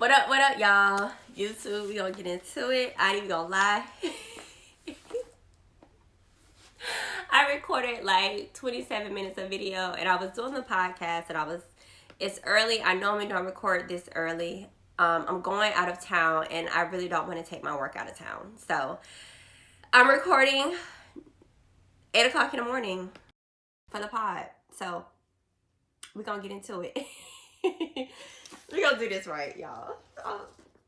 What up, y'all? YouTube, we gonna get into it. I ain't even gonna lie. I recorded like 27 minutes of video and I was doing the podcast and it's early. I normally don't record this early. I'm going out of town and I really don't want to take my work out of town. So I'm recording 8 o'clock in the morning for the pod. So we're gonna get into it. We're gonna do this right, y'all.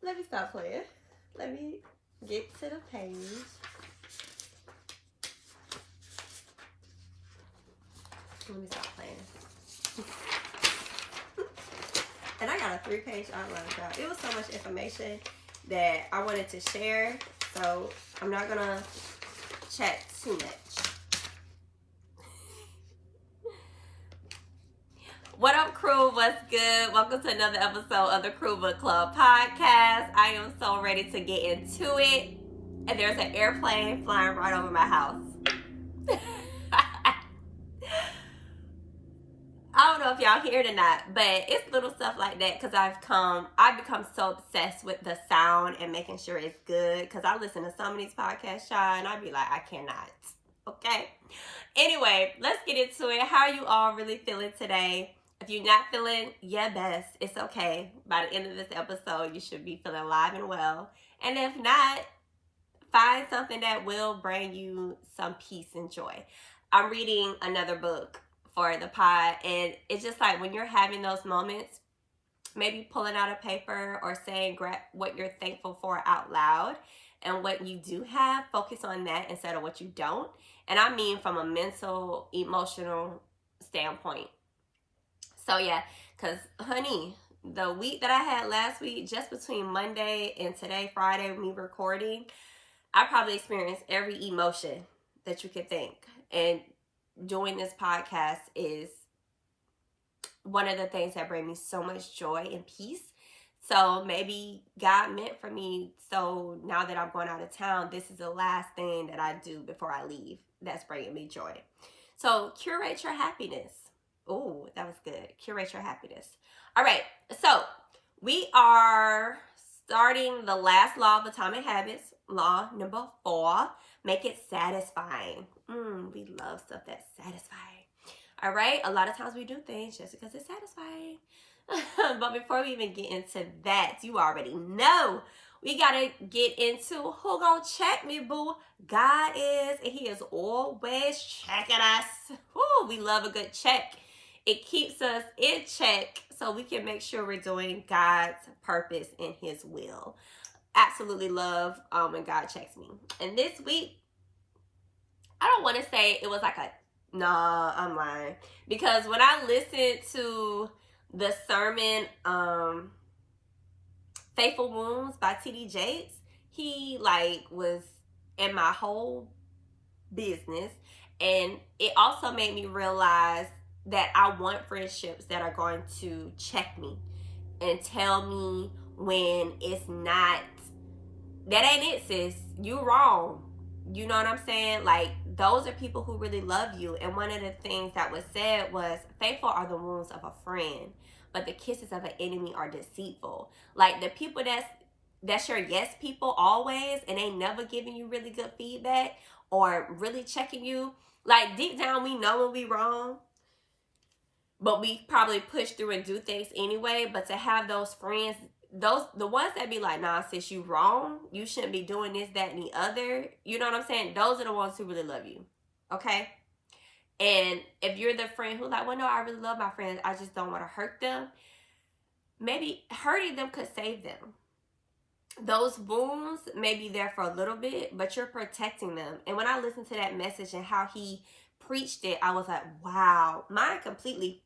Let me stop playing. Let me get to the page. Let me stop playing. And I got a 3-page outline, y'all. It was so much information that I wanted to share, so I'm not gonna chat too much. What up, crew? What's good? Welcome to another episode of the Crew Book Club podcast. I am so ready to get into it. And there's an airplane flying right over my house. I don't know if y'all hear it or not, but it's little stuff like that because I've become so obsessed with the sound and making sure it's good because I listen to some of these podcasts, y'all, and I be like, I cannot. Okay? Anyway, let's get into it. How are you all really feeling today? If you're not feeling your best, it's okay. By the end of this episode, you should be feeling alive and well. And if not, find something that will bring you some peace and joy. I'm reading another book for the pod, and it's just like when you're having those moments, maybe pulling out a paper or saying what you're thankful for out loud, and what you do have, focus on that instead of what you don't. And I mean from a mental, emotional standpoint. So yeah, because honey, the week that I had last week, just between Monday and today, Friday, me recording, I probably experienced every emotion that you could think. And doing this podcast is one of the things that bring me so much joy and peace. So maybe God meant for me, so now that I'm going out of town, this is the last thing that I do before I leave that's bringing me joy. So curate your happiness. Oh, that was good. Curate your happiness. All right, so we are starting the last law of atomic habits, law number 4, make it satisfying. We love stuff that's satisfying. All right, a lot of times we do things just because it's satisfying. But before we even get into that, you already know we gotta get into who gonna check me, boo. God is, and he is always checking us. Woo, we love a good check. It keeps us in check so we can make sure we're doing God's purpose and his will. Absolutely love when God checks me. And this week, I don't want to say it was like nah, I'm lying. Because when I listened to the sermon, Faithful Wounds by T.D. Jakes, he was in my whole business. And it also made me realize that I want friendships that are going to check me and tell me when it's not, that ain't it, sis. You wrong. You know what I'm saying? Like, those are people who really love you. And one of the things that was said was, faithful are the wounds of a friend, but the kisses of an enemy are deceitful. Like, the people that's your yes people always, and they never giving you really good feedback or really checking you. Like, deep down, we know when we wrong, but we probably push through and do things anyway. But to have those friends, the ones that be like, nah, sis, you wrong, you shouldn't be doing this, that, and the other, you know what I'm saying? Those are the ones who really love you. Okay? And if you're the friend who's like, well, no, I really love my friends, I just don't want to hurt them, maybe hurting them could save them. Those wounds may be there for a little bit, but you're protecting them. And when I listened to that message and how he preached it, I was like, wow, mine completely,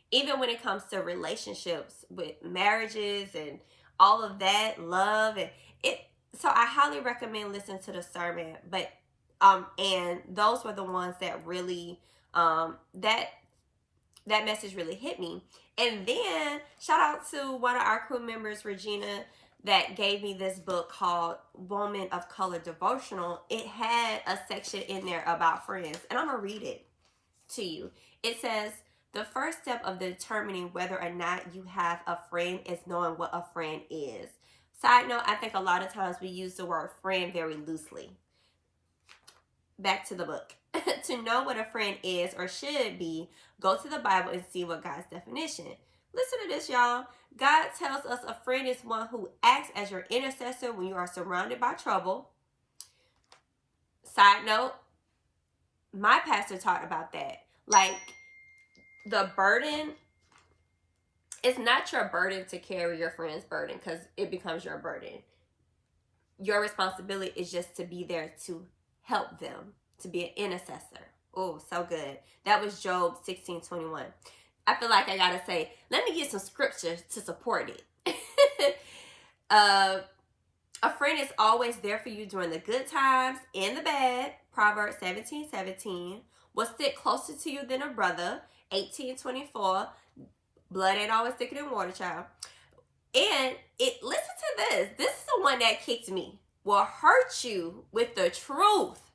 even when it comes to relationships with marriages and all of that, love and it. So I highly recommend listening to the sermon. But and those were the ones that really that message really hit me. And then shout out to one of our crew members, Regina, that gave me this book called Woman of Color Devotional. It had a section in there about friends, and I'm gonna read it to you. It says, The first step of determining whether or not you have a friend is knowing what a friend is. Side note, I think a lot of times we use the word friend very loosely. Back to the book. To know what a friend is or should be, go to the Bible and see what God's definition. Listen to this, y'all. God tells us a friend is one who acts as your intercessor when you are surrounded by trouble. Side note, my pastor talked about that. Like, the burden, it's not your burden to carry your friend's burden because it becomes your burden. Your responsibility is just to be there to help them, to be an intercessor. Oh, so good. That was Job 16:21. I feel like I gotta say, let me get some scripture to support it. A friend is always there for you during the good times and the bad. Proverbs 17:17. Will stick closer to you than a brother. 18:24. Blood ain't always thicker than water, child. And listen to this. This is the one that kicked me. Will hurt you with the truth.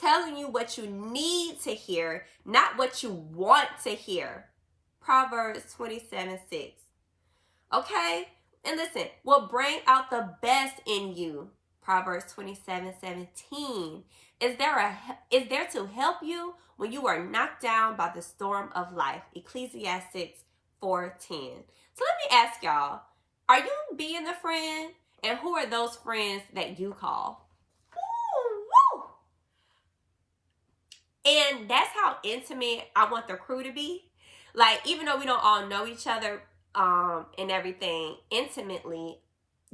Telling you what you need to hear, not what you want to hear. Proverbs 27:6. Okay? And listen, will bring out the best in you. Proverbs 27:17. Is there to help you when you are knocked down by the storm of life. Ecclesiastes 4:10. So let me ask y'all, are you being the friend? And who are those friends that you call? Woo, woo. And that's how intimate I want the crew to be. Like, even though we don't all know each other and everything intimately,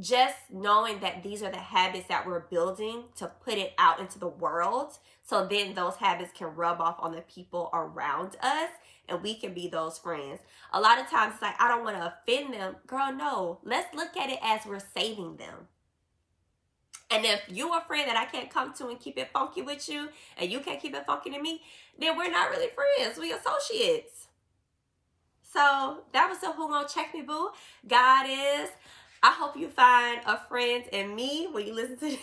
just knowing that these are the habits that we're building to put it out into the world, so then those habits can rub off on the people around us and we can be those friends. A lot of times it's like, I don't want to offend them. Girl, no. Let's look at it as we're saving them. And if you're a friend that I can't come to and keep it funky with you, and you can't keep it funky to me, then we're not really friends. We associates. So that was the Who Gon' Check Me Boo. God is. I hope you find a friend in me when you listen to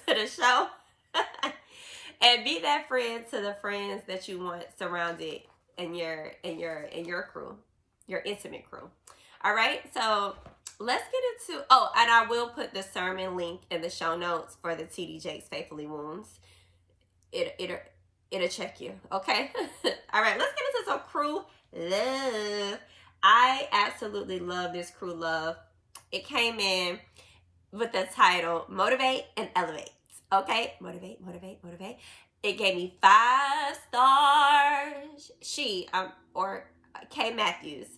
the show. And be that friend to the friends that you want surrounded in your crew, your intimate crew. All right, so let's get into, and I will put the sermon link in the show notes for the TD Jakes Faithfully Wounds. It'll check you, okay? All right, let's get into some crew love. I absolutely love this crew love. It came in with the title Motivate and Elevate. Okay, motivate, motivate, motivate. It gave me 5 stars. Or K Matthews.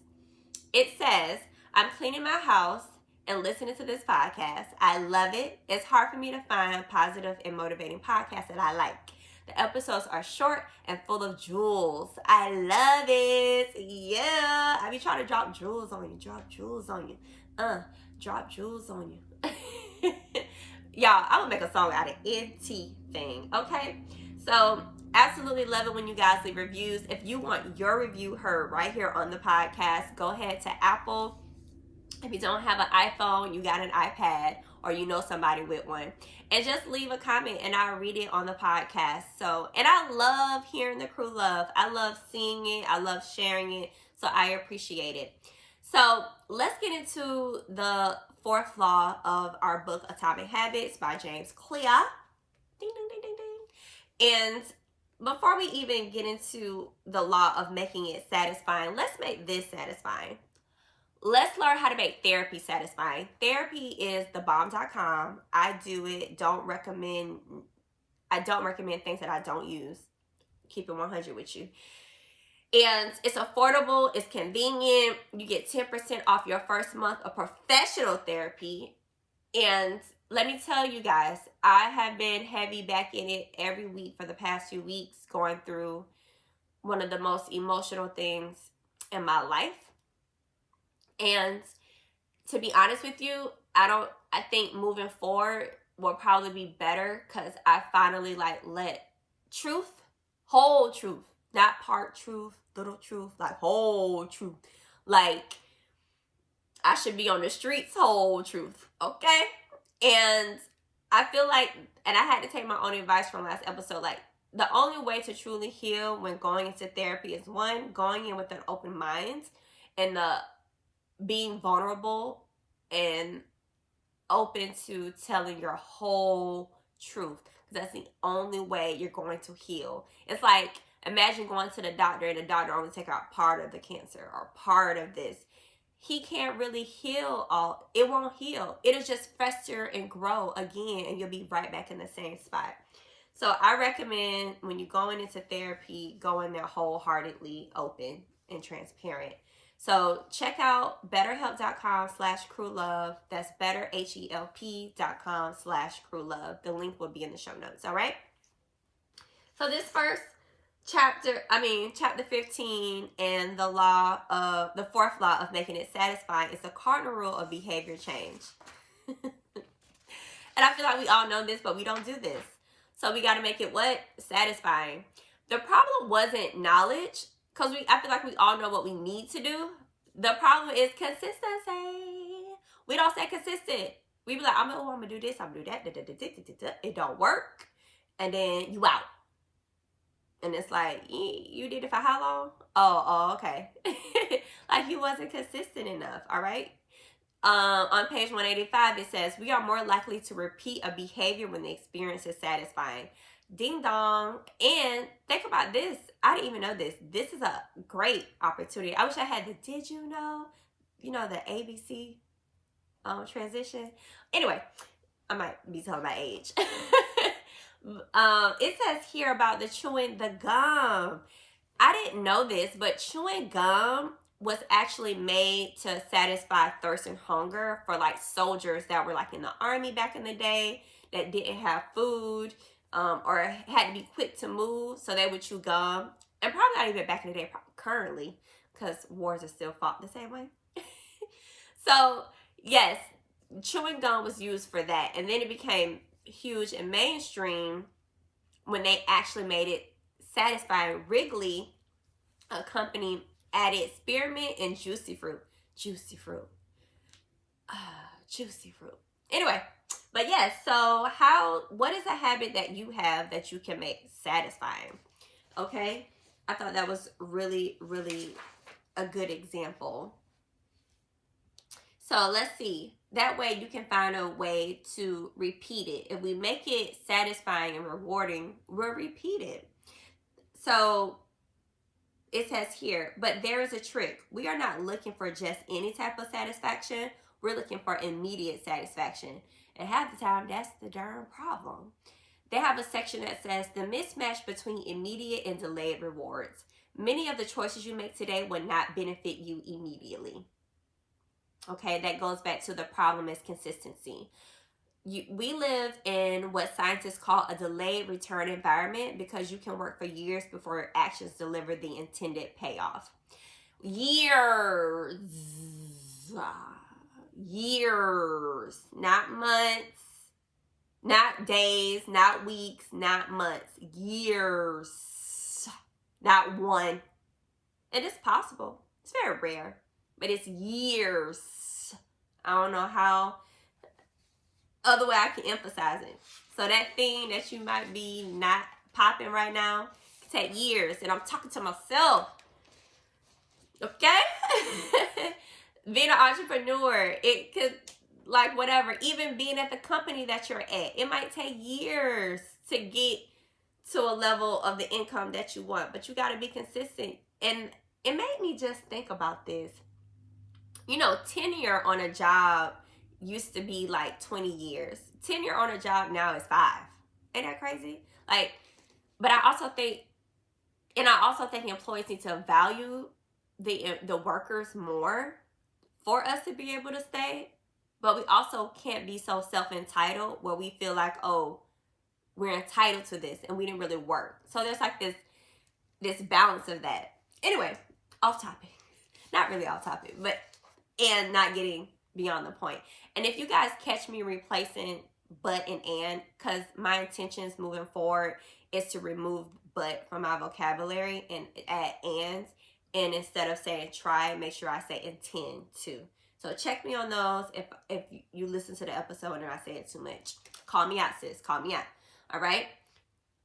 It says, I'm cleaning my house and listening to this podcast. I love it. It's hard for me to find positive and motivating podcasts that I like. The episodes are short and full of jewels. I love it. Yeah. I be trying to drop jewels on you. Drop jewels on you. Drop jewels on you. Y'all, I would make a song out of anything, okay? So, absolutely love it when you guys leave reviews. If you want your review heard right here on the podcast, go ahead to Apple. If you don't have an iPhone, you got an iPad, or you know somebody with one, and just leave a comment and I'll read it on the podcast. So, and I love hearing the crew love. I love seeing it. I love sharing it. So I appreciate it. So let's get into the 4th law of our book, Atomic Habits by James Clear. Ding, ding, ding, ding, ding. And before we even get into the law of making it satisfying, let's make this satisfying. Let's learn how to make therapy satisfying. Therapy is thebomb.com. I do it. I don't recommend things that I don't use. Keep it 100 with you. And it's affordable. It's convenient. You get 10% off your first month of professional therapy. And let me tell you guys, I have been heavy back in it every week for the past few weeks, going through one of the most emotional things in my life. And to be honest with you, I think moving forward will probably be better because I finally let truth, whole truth, not part truth, little truth, like whole truth. Like, I should be on the streets, whole truth, okay? And I feel like, and I had to take my own advice from last episode, like, the only way to truly heal when going into therapy is, one, going in with an open mind and being vulnerable and open to telling your whole truth. That's the only way you're going to heal. It's like, imagine going to the doctor and the doctor only take out part of the cancer or part of this. He can't really heal all. It won't heal. It'll just fester and grow again, and you'll be right back in the same spot. So I recommend when you're going into therapy, go in there wholeheartedly open and transparent. So check out betterhelp.com/crewlove. That's betterhelp.com/crewlove. The link will be in the show notes. All right. So this first chapter 15, and the fourth law of making it satisfying is the cardinal rule of behavior change. And I feel like we all know this, but we don't do this. So we got to make it what? Satisfying. The problem wasn't knowledge, because I feel like we all know what we need to do. The problem is consistency. We don't stay consistent. We be like, I'm going to do this, I'm going to do that. It don't work. And then you out. And it's like, you did it for how long? Oh, okay. Like you wasn't consistent enough, all right? On page 185, it says, we are more likely to repeat a behavior when the experience is satisfying. Ding dong. And think about this. I didn't even know this. This is a great opportunity. I wish I had the did you know? The ABC transition. Anyway, I might be telling my age. It says here about the chewing the gum. I didn't know this, but chewing gum was actually made to satisfy thirst and hunger for like soldiers that were like in the army back in the day that didn't have food or had to be quick to move, so they would chew gum. And probably not even back in the day, currently, because wars are still fought the same way. So yes, chewing gum was used for that, and then it became huge and mainstream when they actually made it satisfying. Wrigley, a company, added spearmint and juicy fruit. Juicy fruit. Anyway, but yes, so what is a habit that you have that you can make satisfying? Okay, I thought that was really, really a good example. So let's see. That way you can find a way to repeat it. If we make it satisfying and rewarding, we'll repeat it. So it says here, but there is a trick. We are not looking for just any type of satisfaction. We're looking for immediate satisfaction. And half the time, that's the darn problem. They have a section that says the mismatch between immediate and delayed rewards. Many of the choices you make today will not benefit you immediately. Okay, that goes back to the problem is consistency. We live in what scientists call a delayed return environment because you can work for years before your actions deliver the intended payoff. Years, not months, not days, not weeks, not months, years, not one. And it's possible. It's very rare. But it's years. I don't know how other way I can emphasize it. So that thing that you might be not popping right now can take years. And I'm talking to myself. Okay? Being an entrepreneur, it could, like whatever, even being at the company that you're at, it might take years to get to a level of the income that you want. But you got to be consistent. And it made me just think about this. Tenure on a job used to be like 20 years. Tenure on a job now is 5. Ain't that crazy? But I also think employees need to value the workers more for us to be able to stay. But we also can't be so self-entitled where we feel like, oh, we're entitled to this and we didn't really work. So there's like this balance of that. Anyway, off topic. Not really off topic, but and not getting beyond the point. And if you guys catch me replacing but and, because my intentions moving forward is to remove but from my vocabulary and add and instead of saying try, make sure I say intend to. So check me on those. If you listen to the episode and I say it too much, call me out, sis. Call me out. All right?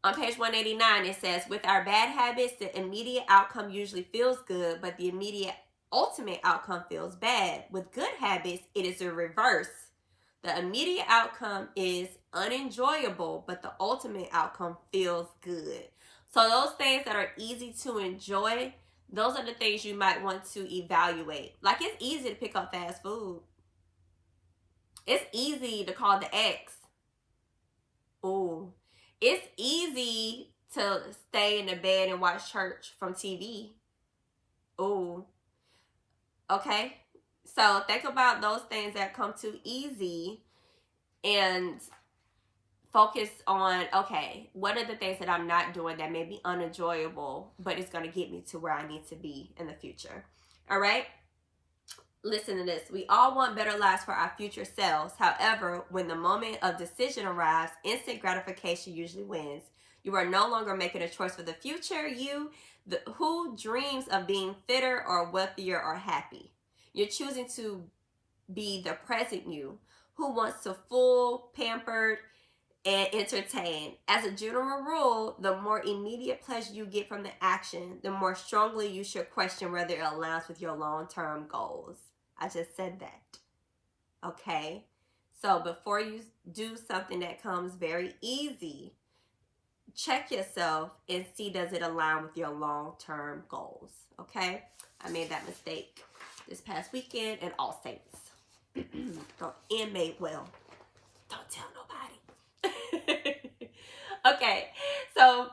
On page 189, it says, with our bad habits, the immediate outcome usually feels good, but the immediate ultimate outcome feels bad. With good habits, it is the reverse. The immediate outcome is unenjoyable, but the ultimate outcome feels good. So those things that are easy to enjoy, those are the things you might want to evaluate. Like, it's easy to pick up fast food. It's easy to call the ex. Ooh. It's easy to stay in the bed and watch church from TV. Ooh. Okay? So think about those things that come too easy and focus on, okay, what are the things that I'm not doing that may be unenjoyable, but it's going to get me to where I need to be in the future. All right? Listen to this. We all want better lives for our future selves. However, when the moment of decision arrives, instant gratification usually wins. You are no longer making a choice for the future you, who dreams of being fitter or wealthier or happy. You're choosing to be the present you, who wants to full, pampered, and entertained. As a general rule, the more immediate pleasure you get from the action, the more strongly you should question whether it aligns with your long-term goals. I just said that. Okay? So before you do something that comes very easy, check yourself and see, does it align with your long-term goals? Okay? I made that mistake this past weekend in All Saints. And made well. Don't tell nobody. Okay, so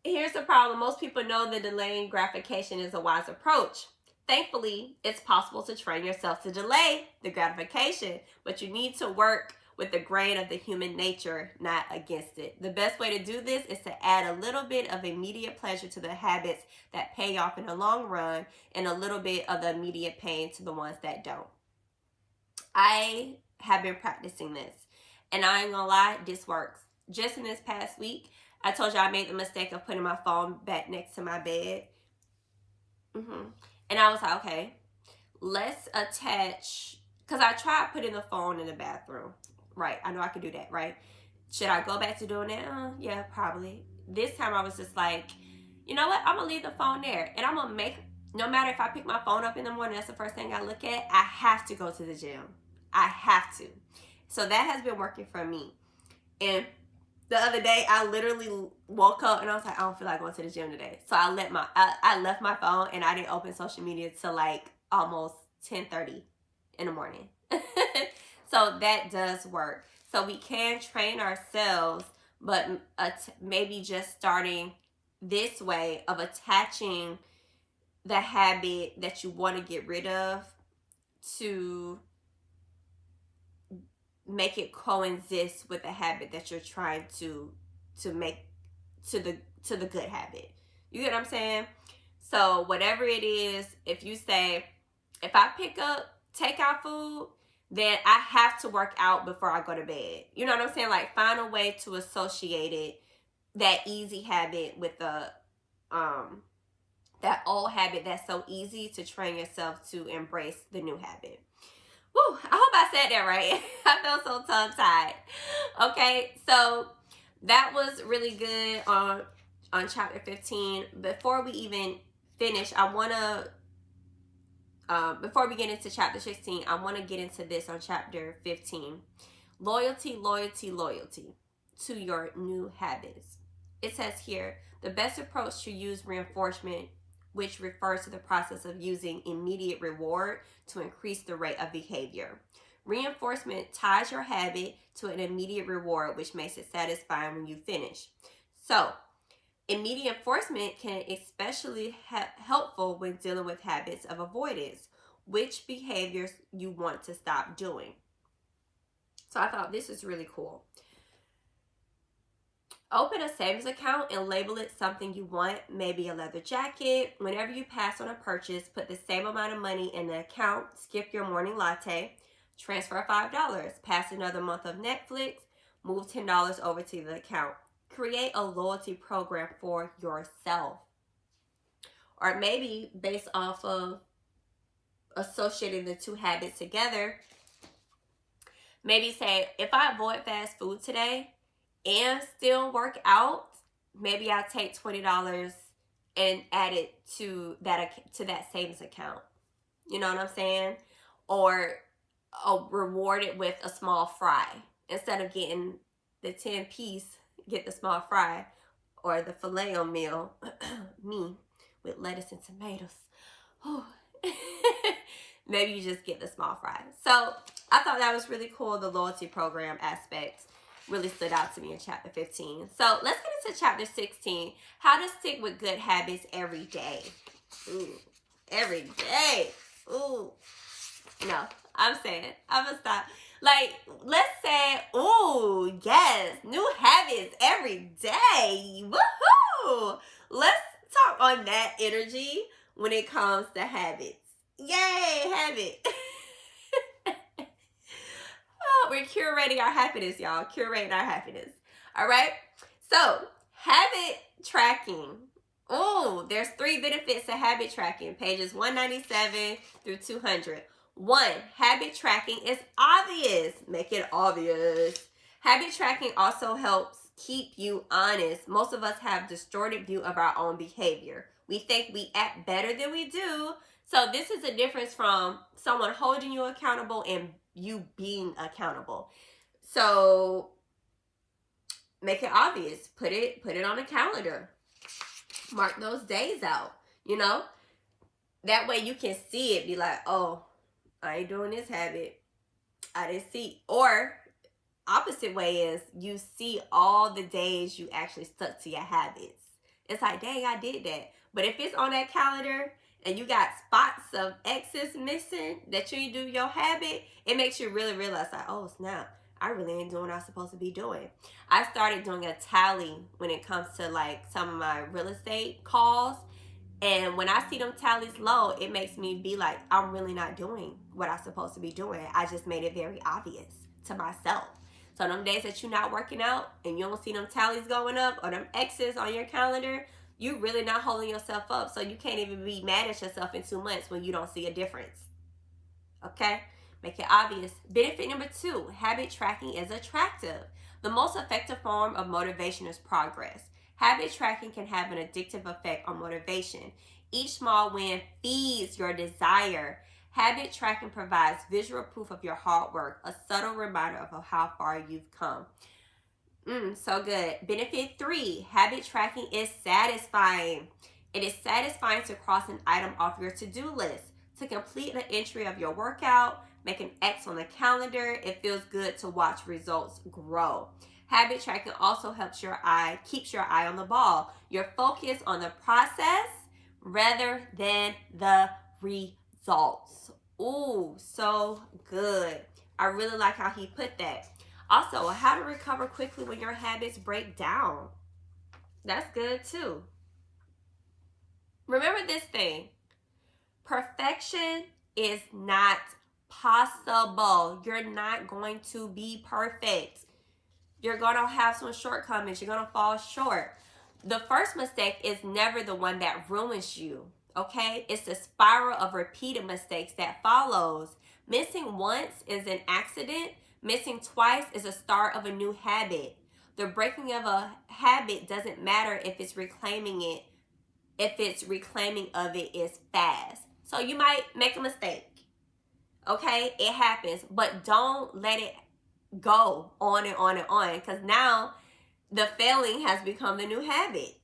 here's the problem. Most people know that delaying gratification is a wise approach. Thankfully, it's possible to train yourself to delay the gratification, but you need to work with the grain of the human nature, not against it. The best way to do this is to add a little bit of immediate pleasure to the habits that pay off in the long run and a little bit of the immediate pain to the ones that don't. I have been practicing this, and I ain't gonna lie, this works. Just in this past week, I told you I made the mistake of putting my phone back next to my bed. And I was like, okay, let's attach, because I tried putting the phone in the bathroom. Right, I know I can do that, right? Should I go back to doing that? Yeah, probably. This time I was just like, you know what? I'm going to leave the phone there. And I'm going to make, no matter if I pick my phone up in the morning, that's the first thing I look at, I have to go to the gym. I have to. So that has been working for me. And the other day, I literally woke up and I was like, I don't feel like going to the gym today. So I left my phone and I didn't open social media till like almost 10:30 in the morning. So that does work. So we can train ourselves, but maybe just starting this way of attaching the habit that you want to get rid of to make it coexist with the habit that you're trying to make to the good habit. You get what I'm saying? So whatever it is, if you say, if I pick up takeout food, then I have to work out before I go to bed. You know what I'm saying? Like, find a way to associate it, that easy habit, with the that old habit that's so easy, to train yourself to embrace the new habit. Woo, I hope I said that right. I felt so tongue-tied. Okay, so that was really good on chapter 15. Before we even finish, I want to, before we get into chapter 16, I want to get into this on chapter 15. Loyalty, loyalty, loyalty to your new habits. It says here, the best approach to use reinforcement, which refers to the process of using immediate reward to increase the rate of behavior. Reinforcement ties your habit to an immediate reward, which makes it satisfying when you finish. So, immediate enforcement can especially helpful when dealing with habits of avoidance, which behaviors you want to stop doing. So I thought this is really cool. Open a savings account and label it something you want, maybe a leather jacket. Whenever you pass on a purchase, put the same amount of money in the account. Skip your morning latte. Transfer $5. Pass another month of Netflix. Move $10 over to the account. Create a loyalty program for yourself. Or maybe based off of associating the two habits together, maybe say, if I avoid fast food today and still work out, maybe I'll take $20 and add it to that savings account. You know what I'm saying? Or reward it with a small fry. Instead of getting the 10 piece, get the small fry or the filet meal. Me with lettuce and tomatoes. Maybe you just get the small fry. So I thought that was really cool. The loyalty program aspect really stood out to me in chapter 15. So let's get into chapter 16. How to stick with good habits every day. Ooh, every day. Ooh. No, I'm gonna stop. Like, let's say, ooh, yes, new habits every day. Woohoo! Let's talk on that energy when it comes to habits. Yay, habit. Oh, we're curating our happiness, y'all. Curating our happiness. All right? So, habit tracking. Oh, there's 3 benefits to habit tracking. Pages 197 through 200. 1, habit tracking is obvious. Make it obvious. Habit tracking also helps keep you honest. Most of us have distorted view of our own behavior. We think we act better than we do. So this is a difference from someone holding you accountable and you being accountable. So make it obvious. Put it on a calendar. Mark those days out, you know? That way you can see it, be like, oh, I ain't doing this habit. I didn't see. Or opposite way is you see all the days you actually stuck to your habits. It's like, dang, I did that. But if it's on that calendar and you got spots of X's missing that you do your habit, it makes you really realize like, oh snap, I really ain't doing what I'm supposed to be doing. I started doing a tally when it comes to like some of my real estate calls. And when I see them tallies low, it makes me be like, I'm really not doing what I'm supposed to be doing. I just made it very obvious to myself. So them days that you're not working out and you don't see them tallies going up or them X's on your calendar, you really not holding yourself up. So you can't even be mad at yourself in 2 months when you don't see a difference. Okay? Make it obvious. Benefit number 2, habit tracking is attractive. The most effective form of motivation is progress. Habit tracking can have an addictive effect on motivation. Each small win feeds your desire. Habit tracking provides visual proof of your hard work, a subtle reminder of how far you've come. So good. Benefit 3, habit tracking is satisfying. It is satisfying to cross an item off your to-do list. To complete an entry of your workout, make an X on the calendar. It feels good to watch results grow. Habit tracking also keeps your eye on the ball. You're focused on the process rather than the results. Ooh, so good. I really like how he put that. Also, how to recover quickly when your habits break down. That's good too. Remember this thing. Perfection is not possible. You're not going to be perfect. You're going to have some shortcomings. You're going to fall short. The first mistake is never the one that ruins you, okay? It's the spiral of repeated mistakes that follows. Missing once is an accident. Missing twice is a start of a new habit. The breaking of a habit doesn't matter if it's reclaiming of it is fast. So you might make a mistake, okay? It happens, but don't let it go on and on and on, because now the failing has become the new habit.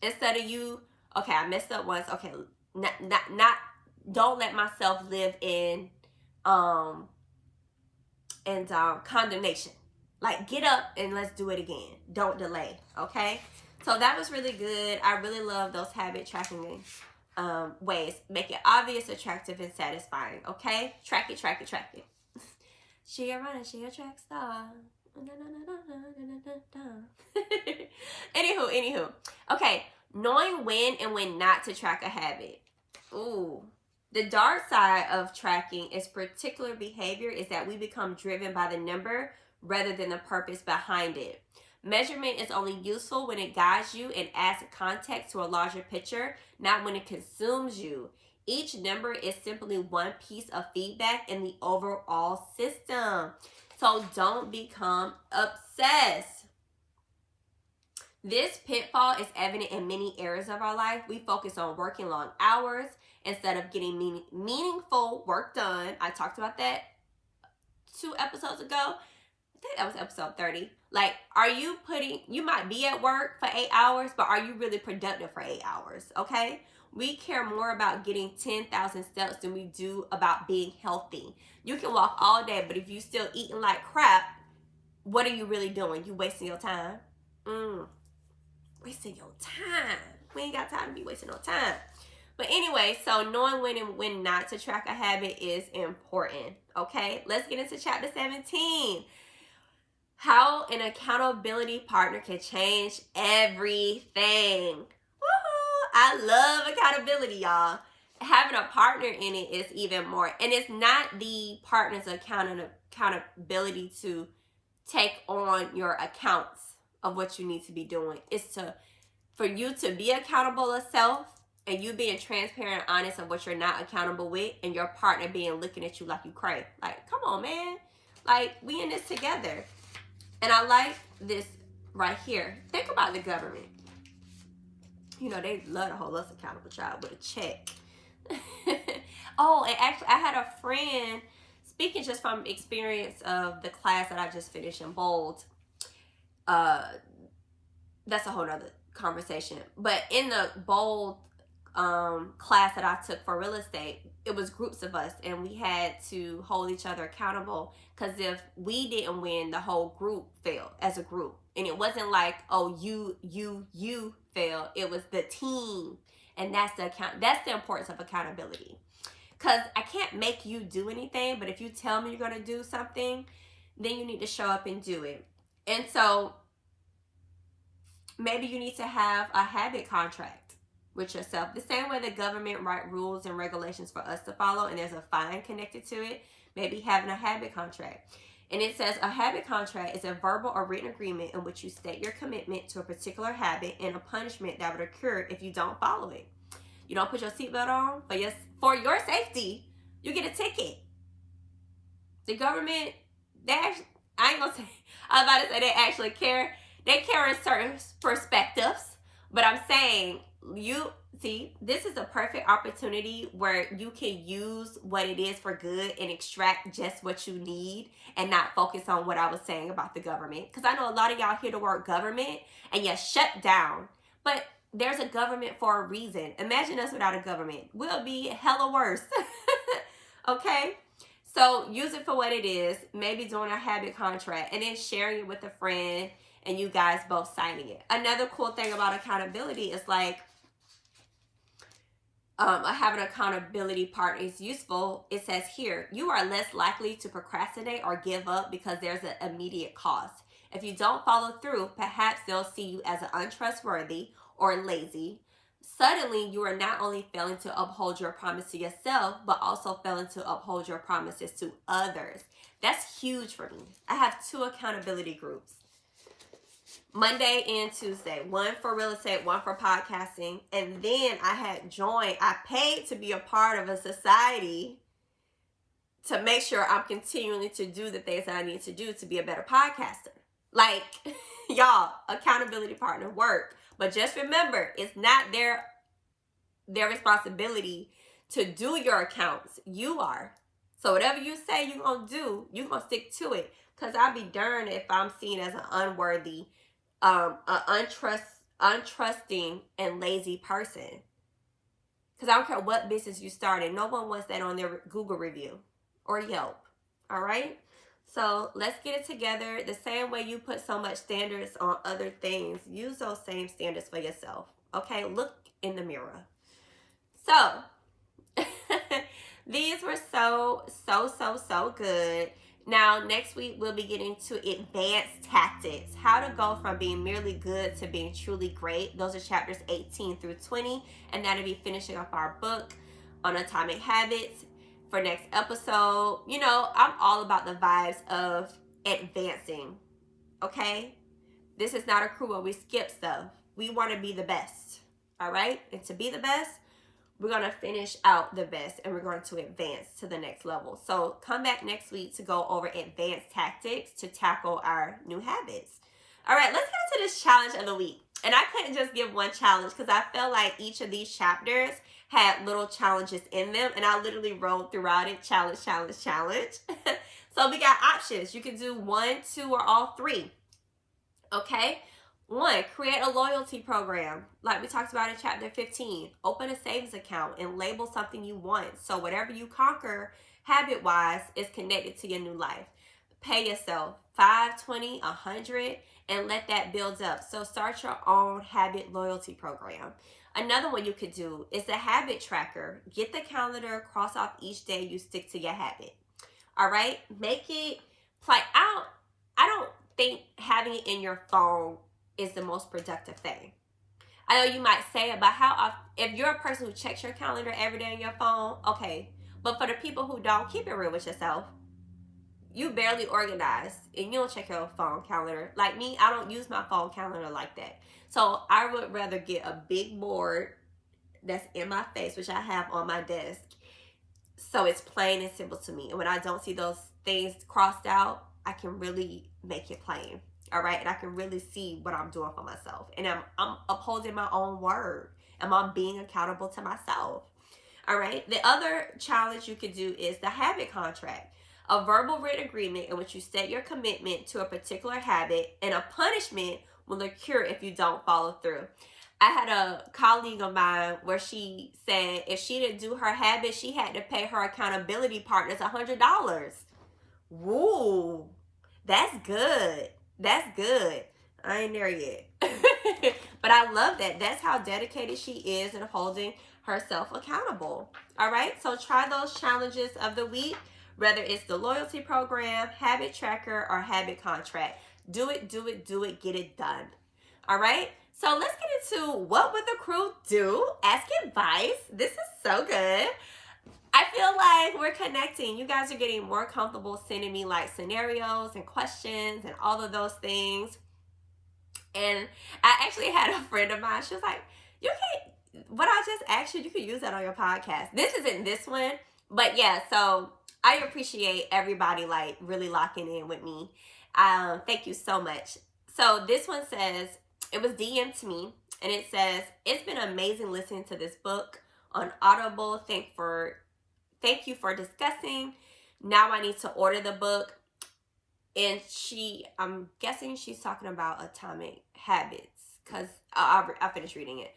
Instead of you, okay, I messed up once, okay, not don't let myself live in condemnation. Like, get up and let's do it again. Don't delay, okay? So that was really good. I really love those habit tracking ways. Make it obvious, attractive, and satisfying, okay? Track it. She a runner, she a track star. Anywho. Okay, knowing when and when not to track a habit. Ooh. The dark side of tracking is particular behavior is that we become driven by the number rather than the purpose behind it. Measurement is only useful when it guides you and adds context to a larger picture, not when it consumes you. Each number is simply one piece of feedback in the overall system. So don't become obsessed. This pitfall is evident in many areas of our life. We focus on working long hours instead of getting meaningful work done. I talked about that 2 episodes ago. I think that was episode 30. Like, you might be at work for 8 hours, but are you really productive for 8 hours? Okay? We care more about getting 10,000 steps than we do about being healthy. You can walk all day, but if you still eating like crap, what are you really doing? You wasting your time. Wasting your time. We ain't got time to be wasting no time. But anyway, so knowing when and when not to track a habit is important. Okay, let's get into chapter 17. How an accountability partner can change everything. Woohoo! I love accountability, y'all. Having a partner in it is even more. And it's not the partner's accountability to take on your accounts of what you need to be doing. It's for you to be accountable of self, and you being transparent and honest of what you're not accountable with, and your partner being looking at you like you cray. Like, come on, man. Like, we in this together. And I like this right here. Think about the government. You know, they love to hold us accountable, child, with a check. Oh, and actually, I had a friend, speaking just from experience of the class that I just finished in Bold. That's a whole nother conversation. But in the Bold class that I took for real estate, it was groups of us, and we had to hold each other accountable, because if we didn't win, the whole group failed as a group. And it wasn't like, oh, you failed. It was the team. And that's the importance of accountability. Because I can't make you do anything, but if you tell me you're going to do something, then you need to show up and do it. And so maybe you need to have a habit contract with yourself. The same way the government write rules and regulations for us to follow, and there's a fine connected to it, maybe having a habit contract. And it says a habit contract is a verbal or written agreement in which you state your commitment to a particular habit and a punishment that would occur if you don't follow it. You don't put your seatbelt on for your safety, you get a ticket. The government, I was about to say they actually care. They care in certain perspectives, but I'm saying, this is a perfect opportunity where you can use what it is for good and extract just what you need and not focus on what I was saying about the government. Because I know a lot of y'all hear the word government and you shut down. But there's a government for a reason. Imagine us without a government. We'll be hella worse. Okay? So use it for what it is. Maybe doing a habit contract and then sharing it with a friend and you guys both signing it. Another cool thing about accountability is like, having an accountability partner is useful. It says here, you are less likely to procrastinate or give up because there's an immediate cost. If you don't follow through, perhaps they'll see you as untrustworthy or lazy. Suddenly, you are not only failing to uphold your promise to yourself, but also failing to uphold your promises to others. That's huge for me. I have 2 accountability groups. Monday and Tuesday. One for real estate, one for podcasting. And then I paid to be a part of a society to make sure I'm continuing to do the things that I need to do to be a better podcaster. Like, y'all, accountability partner work. But just remember, it's not their responsibility to do your accounts. You are. So whatever you say you're going to do, you're going to stick to it. Because I'll be darned if I'm seen as an unworthy, untrusting, and lazy person. Because I don't care what business you started. No one wants that on their Google review or Yelp. All right? So let's get it together. The same way you put so much standards on other things, use those same standards for yourself. Okay? Look in the mirror. So, these were so good. Now, next week, we'll be getting to advanced tactics. How to go from being merely good to being truly great. Those are chapters 18 through 20. And that'll be finishing up our book on atomic habits for next episode. You know, I'm all about the vibes of advancing. Okay? This is not a crew where we skip stuff. We want to be the best. All right? And to be the best, we're going to finish out the best and we're going to advance to the next level. So come back next week to go over advanced tactics to tackle our new habits. All right, let's get into this challenge of the week. And I couldn't just give one challenge because I felt like each of these chapters had little challenges in them, and I literally wrote throughout it, challenge, challenge, challenge. So we got options. You can do 1, 2, or all 3. Okay? 1, create a loyalty program. Like we talked about in chapter 15. Open a savings account and label something you want. So whatever you conquer habit-wise is connected to your new life. Pay yourself $5, $20, $100, and let that build up. So start your own habit loyalty program. Another one you could do is a habit tracker. Get the calendar, cross off each day you stick to your habit. All right? Make it like I don't think having it in your phone is the most productive thing. I know you might say about how often, if you're a person who checks your calendar every day on your phone, okay. But for the people who don't, keep it real with yourself. You barely organize and you don't check your phone calendar. Like me, I don't use my phone calendar like that. So I would rather get a big board that's in my face, which I have on my desk. So it's plain and simple to me. And when I don't see those things crossed out, I can really make it plain. All right. And I can really see what I'm doing for myself. And I'm upholding my own word. And I'm being accountable to myself. All right. The other challenge you could do is the habit contract. A verbal written agreement in which you set your commitment to a particular habit, and a punishment will occur if you don't follow through. I had a colleague of mine where she said if she didn't do her habit, she had to pay her accountability partners $100. Woo, that's good. That's good. I ain't there yet. But I love that. That's how dedicated she is in holding herself accountable. All right, so try those challenges of the week, whether it's the loyalty program, habit tracker, or habit contract. Do it, do it, do it. Get it done. All right, so let's get into what would the crew do? Ask advice. This is so good. I feel like we're connecting. You guys are getting more comfortable sending me like scenarios and questions and all of those things. And I actually had a friend of mine. She was like, you can't, what I just asked you, you could use that on your podcast. This isn't this one, but yeah, so I appreciate everybody like really locking in with me. Thank you so much. So this one says, it was DM'd to me, and it says, it's been amazing listening to this book on Audible. Thank you for discussing. Now I need to order the book. And I'm guessing she's talking about Atomic Habits, because I'll finish reading it.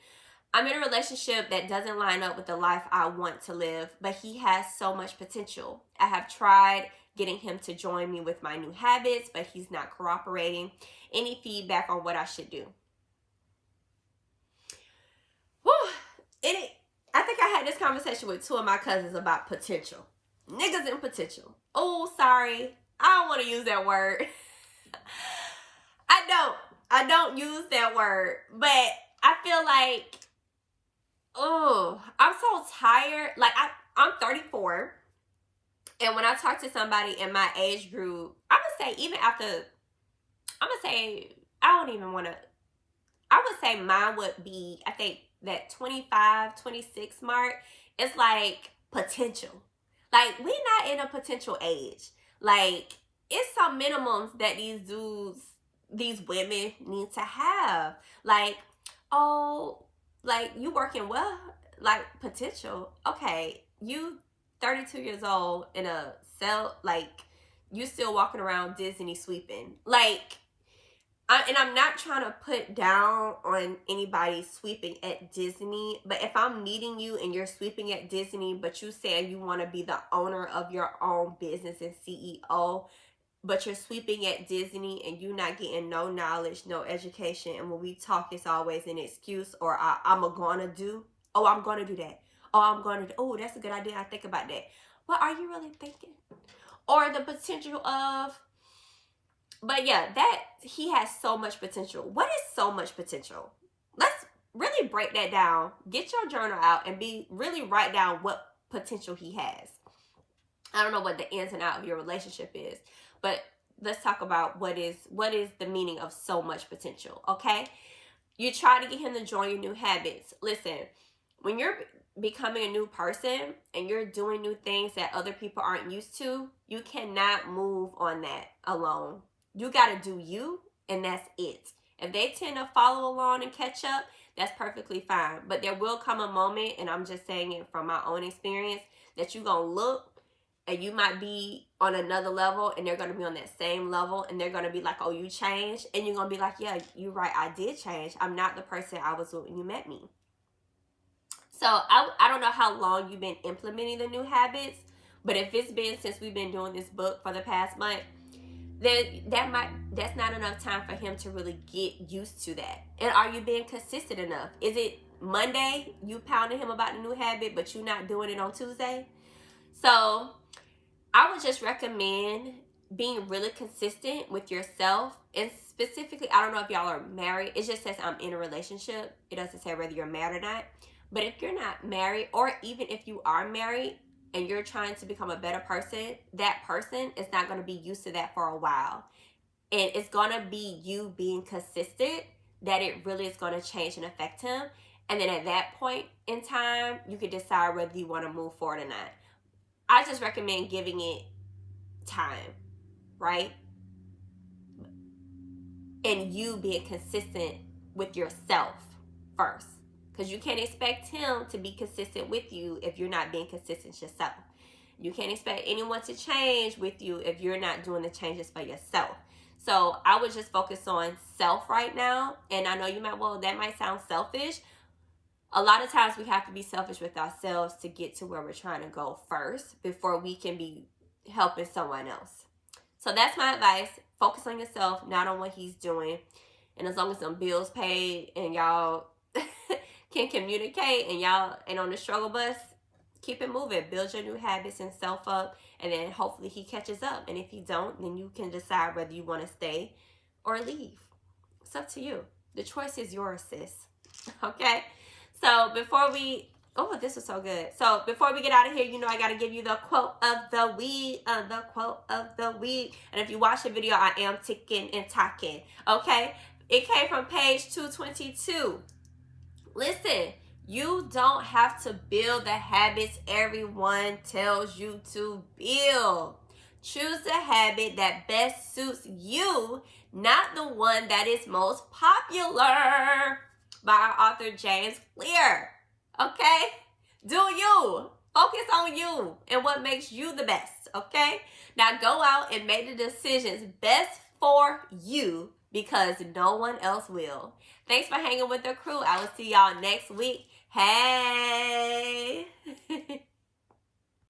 I'm in a relationship that doesn't line up with the life I want to live, but he has so much potential. I have tried getting him to join me with my new habits, but he's not cooperating. Any feedback on what I should do? Whew. I think I had this conversation with 2 of my cousins about potential. Niggas and potential. Oh, sorry. I don't want to use that word. I don't use that word. But I feel like, I'm so tired. Like, I'm 34. And when I talk to somebody in my age group, I would say mine would be, I think, that 25, 26 mark. It's like potential. Like, we not in a potential age. Like, it's some minimums that these women need to have. Like, like, you working well, like, potential. Okay, you 32 years old in a cell, like, you still walking around Disney sweeping. Like, and I'm not trying to put down on anybody sweeping at Disney, but if I'm meeting you and you're sweeping at Disney, but you say you want to be the owner of your own business and CEO, but you're sweeping at Disney and you're not getting no knowledge, no education, and when we talk, it's always an excuse or I'm going to do that. Oh, that's a good idea. I think about that. What are you really thinking? Or the potential of, but yeah, that he has so much potential. What is so much potential? Let's really break that down. Get your journal out and really write down what potential he has. I don't know what the ins and outs of your relationship is, but let's talk about what is the meaning of so much potential, okay? You try to get him to join your new habits. Listen, when you're becoming a new person and you're doing new things that other people aren't used to, you cannot move on that alone. You got to do you, and that's it. If they tend to follow along and catch up, that's perfectly fine. But there will come a moment, and I'm just saying it from my own experience, that you're going to look and you might be on another level and they're going to be on that same level, and they're going to be like, oh, you changed. And you're going to be like, yeah, you're right, I did change. I'm not the person I was when you met me. So I don't know how long you've been implementing the new habits, but if it's been since we've been doing this book for the past month, then that's not enough time for him to really get used to that. And are you being consistent enough? Is it Monday you pounding him about the new habit, but you're not doing it on Tuesday? So I would just recommend being really consistent with yourself. And specifically, I don't know if y'all are married. It just says I'm in a relationship. It doesn't say whether you're married or not. But if you're not married, or even if you are married and you're trying to become a better person, that person is not going to be used to that for a while. And it's going to be you being consistent that it really is going to change and affect him. And then at that point in time, you can decide whether you want to move forward or not. I just recommend giving it time, right? And you being consistent with yourself first. Because you can't expect him to be consistent with you if you're not being consistent yourself. You can't expect anyone to change with you if you're not doing the changes for yourself. So I would just focus on self right now. And I know you might, well, that might sound selfish. A lot of times we have to be selfish with ourselves to get to where we're trying to go first before we can be helping someone else. So that's my advice. Focus on yourself, not on what he's doing. And as long as some bills paid and y'all can communicate and y'all ain't on the struggle bus, keep it moving. Build your new habits and self up, and then hopefully he catches up. And if he don't, then you can decide whether you want to stay or leave. It's up to you. The choice is yours, sis. Okay? So before we, oh, this was so good. So before we get out of here, you know I got to give you the quote of the week, And if you watch the video, I am ticking and talking, okay? It came from page 222. Listen, you don't have to build the habits everyone tells you to build. Choose the habit that best suits you, not the one that is most popular. By our author James Clear. Okay? Do you. Focus on you and what makes you the best. Okay? Now go out and make the decisions best for you, because no one else will. Thanks for hanging with the crew. I will see y'all next week. Hey!